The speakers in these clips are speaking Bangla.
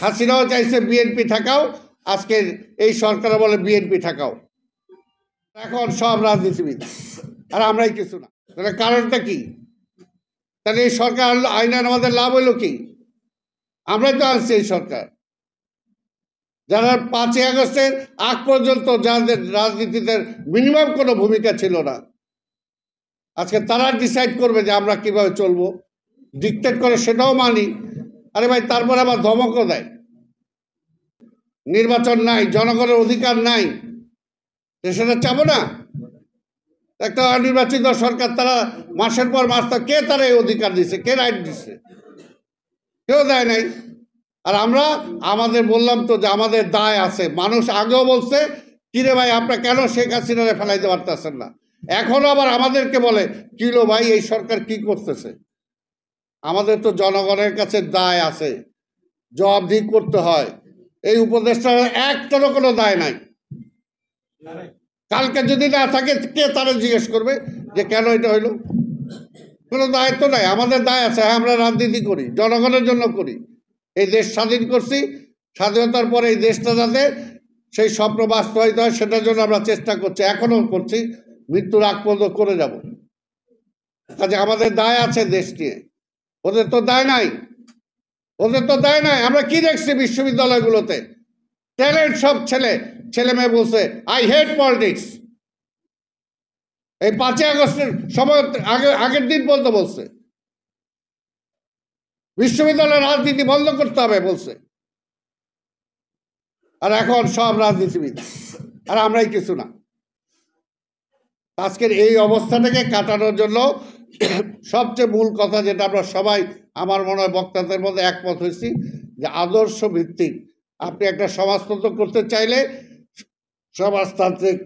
হাসিনাও চাইছে বিএনপি ঠেকাও, আজকে এই সরকার বলে বিএনপি ঠেকাও। এখন সব রাজনীতিবিদ, আর আমরাই কিছু না। তাহলে কারণটা কি? তাহলে এই সরকার আইন আমাদের লাভ হইল কি? আমরাই তো আনছি এই সরকার, যারা 5ই আগস্টের আগ পর্যন্ত যাদের রাজনীতিতে মিনিমাম কোনো ভূমিকা ছিল না, আজকে তারা ডিসাইড করবে যে আমরা কিভাবে চলবো, ডিক্টেট করে, সেটাও মানি। আরে ভাই, তারপর আবার ধমকও দেয়, নির্বাচন নাই, জনগণের অধিকার নাই, সেটা চাবো না? একটা অনির্বাচিত সরকার, তারা মাসের পর মাস, কে তারা এই অধিকার দিচ্ছে? কে রাইট দিচ্ছে? কেউ দেয় নাই। আর আমরা আমাদের বললাম তো যে আমাদের দায় আছে। মানুষ আগেও বলছে, কিরে ভাই আপনারা কেন শেখ হাসিনারে ফেলাইতে পারতেছেন না? এখনো আবার আমাদেরকে বলে, কিলো ভাই এই সরকার কি করতেছে? আমাদের তো জনগণের কাছে দায় আছে, জবাবদিহি করতে হয়। এই উপদেষ্টার একটারও কোনো দায় নাই। কালকে যদি না থাকে, কে তারা জিজ্ঞেস করবে যে কেন এটা হইলো? কোনো দায়িত্ব নাই। আমাদের দায় আছে। হ্যাঁ, আমরা রাজনীতি করি, জনগণের জন্য করি। এই দেশ স্বাধীন করছি, স্বাধীনতার পরে এই দেশটা যাতে সেই স্বপ্ন বাস্তবায়িত হয়, সেটার জন্য আমরা চেষ্টা করছি, এখনো করছি, মৃত্যুর আগ পর্যন্ত করে যাব। কাজে আমাদের দায় আছে দেশ নিয়ে। ওদের তো দায় নাই, ওদের তো দায় নাই। আমরা কি দেখছি বিশ্ববিদ্যালয়গুলোতে? ট্যালেন্ট সব ছেলে মেয়ে বলছে আই হেট পলিটিক্স। এই 5ই আগস্টের সময় আগের দিন বলছে বিশ্ববিদ্যালয়ের রাজনীতি বন্ধ করতে হবে বলছে। আর এখন সব রাজনীতিবিদ, আর আমরাই কিছু না। আজকের এই অবস্থাটাকে কাটানোর জন্য সবচেয়ে মূল কথা যেটা আমরা সবাই, আমার মনে হয় বক্তাদের মধ্যে একমত হয়েছি, যে আদর্শ ভিত্তিক আপনি একটা সমাজতন্ত্র করতে চাইলে সমাজতান্ত্রিক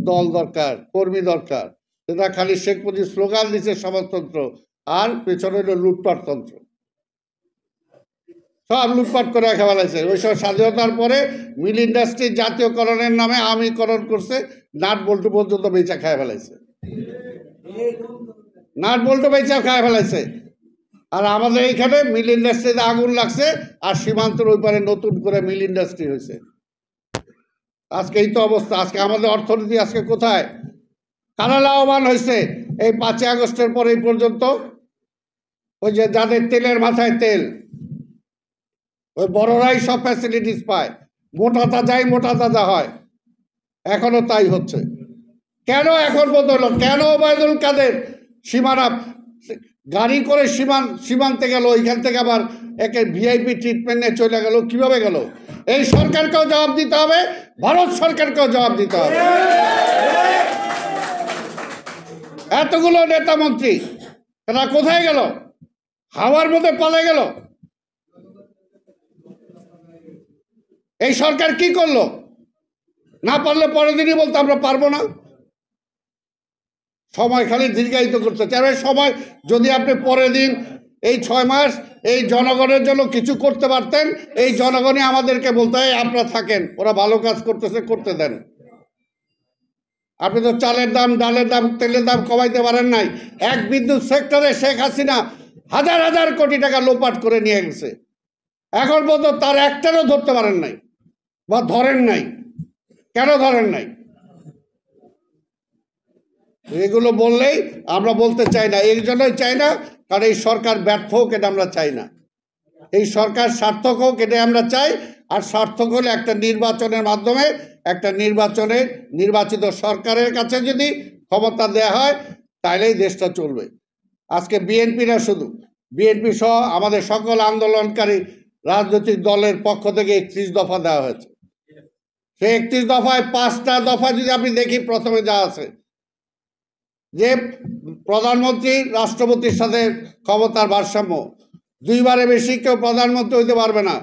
দল দরকার, কর্মী দরকার। সেটা খালি শেখ মুজিব স্লোগান দিচ্ছে সমাজতন্ত্র, আর পেছনে হলো লুটপাটতন্ত্র। সব লুটপাট করে রেখে ফেলাইছে। ওই সব স্বাধীনতার পরে মিল ইন্ডাস্ট্রি জাতীয়করণের নামে আমিকরণ করছে, নাট বল্টু পর্যন্ত বেচা খায় ফেলাইছে, নাট বল্টু বেচা খায় ফেলাইছে। আর আমাদের এইখানে মিল ইন্ডাস্ট্রিতে আগুন লাগছে, আর সীমান্তের ওই পারে নতুন করে মিল ইন্ডাস্ট্রি হয়েছে। আজকে এই তো অবস্থা। আজকে আমাদের অর্থনীতি আজকে কোথায়? কারা লাভবান হয়েছে এই 5ই আগস্টের পরে এই পর্যন্ত? ওই যে যাদের তেলের মাথায় তেল, ওই বড়রাই সব ফ্যাসিলিটিস পায়, মোটা তাজা হয়। এখনো তাই হচ্ছে। কেন এখন বলতে হলো? কেন ওবায়দুল কাদের সীমানা গাড়ি করে সীমান্তে গেল, ওইখান থেকে আবার একে ভিআইপি ট্রিটমেন্ট নিয়ে চলে গেল? কিভাবে গেল? এই সরকারকেও জবাব দিতে হবে, ভারত সরকারকেও জবাব দিতে হবে। এতগুলো নেতা মন্ত্রী তারা কোথায় গেল? হাওয়ার মধ্যে পালে গেল। এই সরকার কি করলো? না পারলে পরের দিনই বলতো আমরা পারবো না। সময় খালি দীর্ঘায়িত করতে চাই। সময় যদি আপনি পরের দিন এই 6 মাস এই জনগণের জন্য কিছু করতে পারতেন, এই জনগণই আমাদেরকে বলতে হয় আপনারা থাকেন, ওরা ভালো কাজ করতেছে, করতে দেন। আপনি তো চালের দাম, ডালের দাম, তেলের দাম কমাইতে পারেন নাই। এক বিদ্যুৎ সেক্টরে শেখ হাসিনা হাজার কোটি টাকা লোপাট করে নিয়ে গেছে। এখন পর্যন্ত তার একটারও ধরতে পারেন নাই, বা ধরেন নাই। কেন ধরেন নাই? এগুলো বললেই আমরা বলতে চাই না। এই জন্যই চাই না, কারণ এই সরকার ব্যর্থ হোক, এটা আমরা চাই না। এই সরকার সার্থক হোক, এটা আমরা চাই। আর সার্থক হলে একটা নির্বাচনের মাধ্যমে, একটা নির্বাচিত সরকারের কাছে যদি ক্ষমতা দেয়া হয়, তাইলেই দেশটা চলবে। আজকে বিএনপি না, শুধু বিএনপি সহ আমাদের সকল আন্দোলনকারী রাজনৈতিক দলের পক্ষ থেকে 31 দফা দেওয়া হয়েছে। সেই 31 দফায় 5টা দফা যদি আপনি দেখি, প্রথমে যা আছে যে প্রধানমন্ত্রী রাষ্ট্রপতির সাথে ক্ষমতার ভারসাম্য, 2বারের বেশি কেউ প্রধানমন্ত্রী হইতে পারবে না,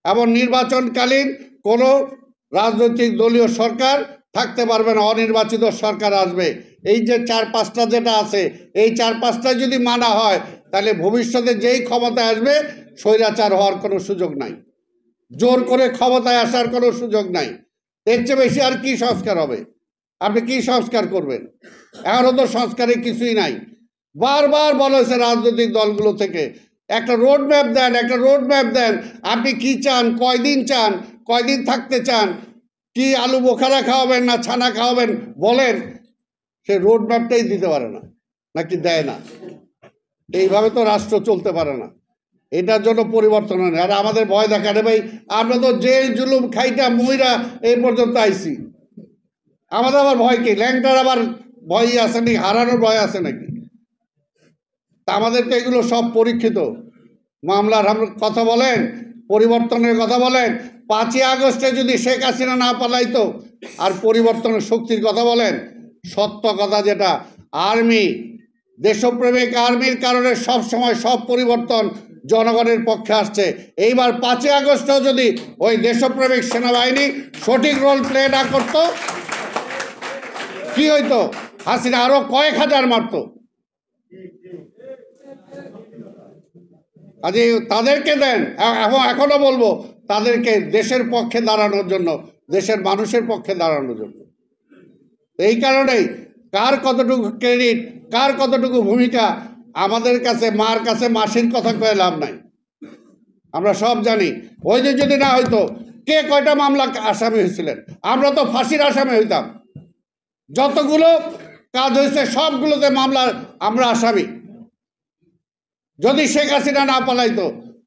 এবং নির্বাচনকালীন কোনো রাজনৈতিক দলীয় সরকার থাকতে পারবে না, অনির্বাচিত সরকার আসবে। এই যে 4-5টা যেটা আছে, এই 4-5টা যদি মানা হয়, তাহলে ভবিষ্যতে যেই ক্ষমতায় আসবে স্বৈরাচার হওয়ার কোনো সুযোগ নাই, জোর করে ক্ষমতায় আসার কোনো সুযোগ নাই। এর চেয়ে বেশি আর কি সংস্কার হবে? আপনি কি সংস্কার করবেন? এখনও তো সংস্কারের কিছুই নাই। বারবার বলা হয়েছে রাজনৈতিক দলগুলো থেকে একটা রোড ম্যাপ দেন, একটা রোড ম্যাপ দেন। আপনি কি চান, কয়দিন থাকতে চান, কি আলু বোখারা খাওয়াবেন না ছানা খাওয়াবেন বলেন, সে রোড ম্যাপটাই দিতে পারে না, নাকি দেয় না। এইভাবে তো রাষ্ট্র চলতে পারে না। এটার জন্য পরিবর্তন হয় না। আর আমাদের ভয় দেখানে ভাই, আমরা তো জেল জুলুম খাইটা মইরা এই পর্যন্ত আইছি, আমাদের আবার ভয় কি? ল্যাংটার আবার ভয় আছে নাকি? হারানোর ভয় আছে নাকি? তা আমাদের তো এগুলো সব পরীক্ষিত। মামলার কথা বলেন, পরিবর্তনের কথা বলেন। 5ই আগস্টে যদি শেখ হাসিনা না পালাইতো, আর পরিবর্তনের শক্তির কথা বলেন, সত্য কথা যেটা, আর্মি, দেশপ্রেমিক আর্মির কারণে সব সময় সব পরিবর্তন জনগণের পক্ষে আসছে। এইবার 5ই আগস্টেও যদি ওই দেশপ্রেমিক সেনাবাহিনী সঠিক রোল প্লে না করতো, কি হইতো? হাসিনা আরো কয়েক হাজার মারতো। কাজে তাদেরকে দেন, এখনো বলবো তাদেরকে দেশের পক্ষে দাঁড়ানোর জন্য, দেশের মানুষের পক্ষে দাঁড়ানোর জন্য। এই কারণেই কার কতটুকু ক্রেডিট, কার কতটুকু ভূমিকা, আমাদের কাছে মার কাছে মাসির কথা কয়ে লাভ নাই। আমরা সব জানি। ওই যে যদি না হইতো, কে কয়টা মামলা আসামি হয়েছিলেন? আমরা তো ফাঁসির আসামি হইতাম। যতগুলো কাজ হয়েছে সবগুলোতে মামলার আমরা আসামি। যদি শেখ হাসিনা না পালাইতো,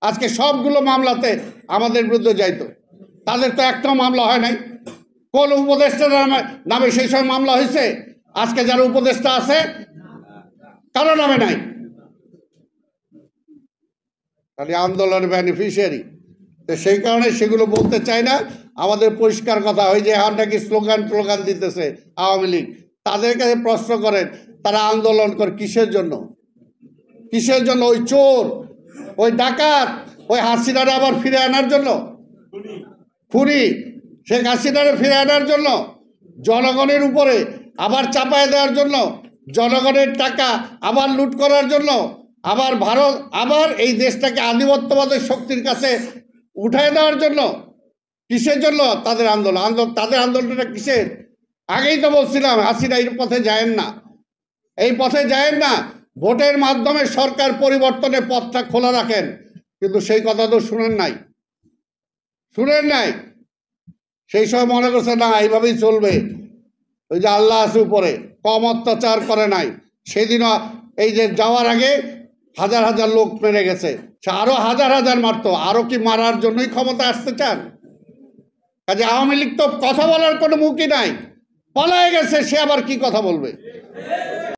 আজকে সবগুলো মামলাতে আমাদের বিরুদ্ধে যাইতো। তাদের তো একটাও মামলা হয় নাই। কোন উপদেষ্টার নামে সেই সময় মামলা হয়েছে? আজকে যারা উপদেষ্টা আছে কারো নামে নাই, খালি আন্দোলনের বেনিফিশিয়ারি। তো সেই কারণে সেগুলো বলতে চাই না। আমাদের পরিষ্কার কথা, ওই যে এখন নাকি স্লোগান দিতেছে আওয়ামী লীগ, তাদের কাছে প্রশ্ন করেন, তারা আন্দোলন করে কিসের জন্য? কিসের জন্য? ওই চোর, ওই ডাকাত, ওই হাসিনারে আবার ফিরে আনার জন্য, খুনি শেখ হাসিনারে ফিরে আনার জন্য, জনগণের উপরে আবার চাপায় দেওয়ার জন্য, জনগণের টাকা আবার লুট করার জন্য, আবার ভারত, আবার এই দেশটাকে আধিপত্যবাদের শক্তির কাছে উঠায় দেওয়ার জন্য। কিসের জন্য তাদের আন্দোলন? তাদের আন্দোলনটা কিসের? আগেই তো বলছিলাম, হাসিনা এই পথে যায়েন না, এই পথে যায়েন না। ভোটের মাধ্যমে সরকার পরিবর্তনের পথটা খোলা রাখেন, কিন্তু সেই কথা তো শুনেন নাই। সেই সময় মনে করছে না এইভাবেই চলবে, ওই যে আল্লাহ আছে উপরে, কম অত্যাচার করে নাই। সেদিনও এই যে যাওয়ার আগে হাজার হাজার লোক মেরে গেছে, সে আরো হাজার হাজার মারতো। আরো কি মারার জন্যই ক্ষমতা আসতে চান? কাজে আওয়ামী লীগ তো কথা বলার কোনো মুখই নাই, পলায় গেছে, সে আবার কি কথা বলবে?